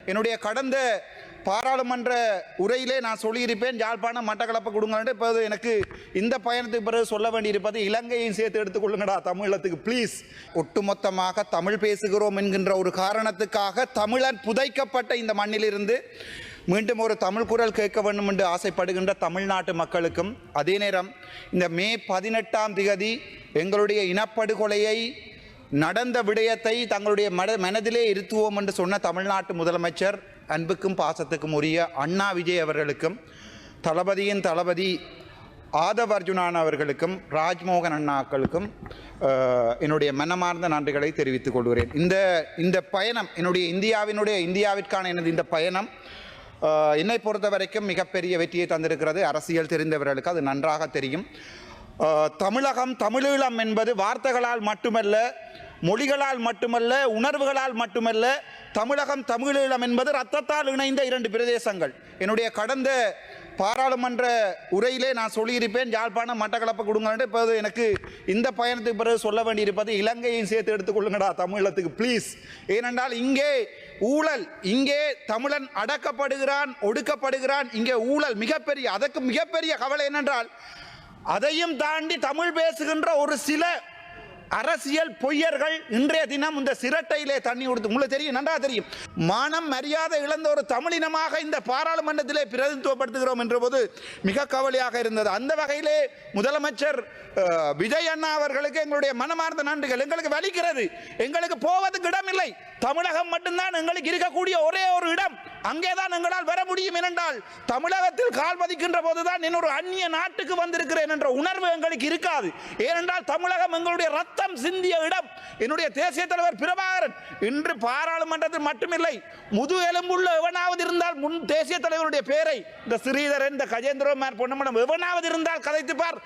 என்னுடைய கடந்த பாராளுமன்ற உரையிலே நான் சொல்லியிருப்பேன், யாழ்ப்பாணம் மட்டக்களப்பு கொடுங்கன்னு. இப்போ எனக்கு இந்த பயணத்துக்கு பிறகு சொல்ல வேண்டியிருப்பது, இலங்கையும் சேர்த்து எடுத்துக்கொள்ளுங்கடா தமிழத்துக்கு ப்ளீஸ். ஒட்டுமொத்தமாக தமிழ் பேசுகிறோம் என்கின்ற ஒரு காரணத்துக்காக தமிழன் புதைக்கப்பட்ட இந்த மண்ணிலிருந்து மீண்டும் ஒரு தமிழ் குரல் கேட்க வேண்டும் என்று ஆசைப்படுகின்ற தமிழ்நாட்டு மக்களுக்கும், அதே நேரம் இந்த மே 18ஆம் திகதி எங்களுடைய இனப்படுகொலையை நடந்த விடயத்தை தங்களுடைய மனதிலே இருத்துவோம் என்று சொன்ன தமிழ்நாட்டு முதலமைச்சர் அன்புக்கும் பாசத்துக்கும் உரிய அண்ணா விஜய் அவர்களுக்கும், தளபதியின் தளபதி ஆதவ் அர்ஜுனான் அவர்களுக்கும், ராஜ்மோகன் அண்ணாக்களுக்கும் என்னுடைய மனமார்ந்த நன்றிகளை தெரிவித்துக் கொள்கிறேன். இந்த பயணம் இந்தியாவிற்கான எனது இந்த பயணம் என்னை பொறுத்த வரைக்கும் மிகப்பெரிய வெற்றியை தந்திருக்கிறது. அரசியல் தெரிந்தவர்களுக்கு அது நன்றாக தெரியும். தமிழகம், தமிழீழம் என்பது வார்த்தைகளால் மட்டுமல்ல, மொழிகளால் மட்டுமல்ல, உணர்வுகளால் மட்டுமல்ல. தமிழகம், தமிழீழம் என்பது இரத்தத்தால் இணைந்த இரண்டு பிரதேசங்கள். என்னுடைய கடந்த பாராளுமன்ற உரையிலே நான் சொல்லியிருப்பேன், யாழ்ப்பாணம் மட்டக்களப்பு கொடுங்கன்னு. இப்போ எனக்கு இந்த பயணத்துக்கு பிறகு சொல்ல வேண்டியிருப்பது, இலங்கையும் சேர்த்து எடுத்துக்கொள்ளுங்கடா தமிழத்துக்கு ப்ளீஸ். ஏனென்றால் இங்கே ஊழல், இங்கே தமிழன் அடக்கப்படுகிறான், ஒடுக்கப்படுகிறான். இங்கே ஊழல் மிகப்பெரிய, அதற்கு மிகப்பெரிய கவலை என்னென்றால், அதையும் தாண்டி தமிழ் பேசுகின்ற ஒரு சில அரசியல் பொய்யர்கள் இன்றைய தினம் இந்த சிரட்டையிலே தண்ணி கொடுத்து, உங்களுக்கு தெரியும், நன்றாக தெரியும், மானம் மரியாதை இழந்த ஒரு தமிழினமாக இந்த பாராளுமன்றத்திலே பிரதிநிதித்துவப்படுத்துகிறோம் என்ற போது மிக கவலையாக இருந்தது. அந்த வகையிலே முதலமைச்சர் விஜய் அண்ணா அவர்களுக்கு எங்களுடைய மனமார்ந்த நன்றிகள். எங்களுக்கு வலிக்கிறது, எங்களுக்கு போவதுக்கு இடம் இல்லை. தமிழகம் மட்டும்தான் எங்களுக்கு இருக்கக்கூடிய ஒரே ஒரு இடம். அங்கேதான் எங்களால் வர முடியும். ஏனென்றால் தமிழகத்தில் கால் பதிக்கின்ற போதுதான் இன்னொரு அந்நிய நாட்டுக்கு வந்திருக்கிறேன் என்ற உணர்வு எங்களுக்கு இருக்காது. ஏனென்றால் தமிழகம் எங்களுடைய ரத்தம் சிந்திய இடம். என்னுடைய தேசிய தலைவர் பிரபாகரன் இன்று பாராளுமன்றத்தில் மட்டுமில்லை, முதுகெலும்புள்ள எவனாவது இருந்தால் முன் தேசிய தலைவருடைய பெயரை, இந்த ஸ்ரீதரன், இந்த கஜேந்திரகுமார் பொன்னமனம் எவனாவது இருந்தால் கதைத்துப்பார்,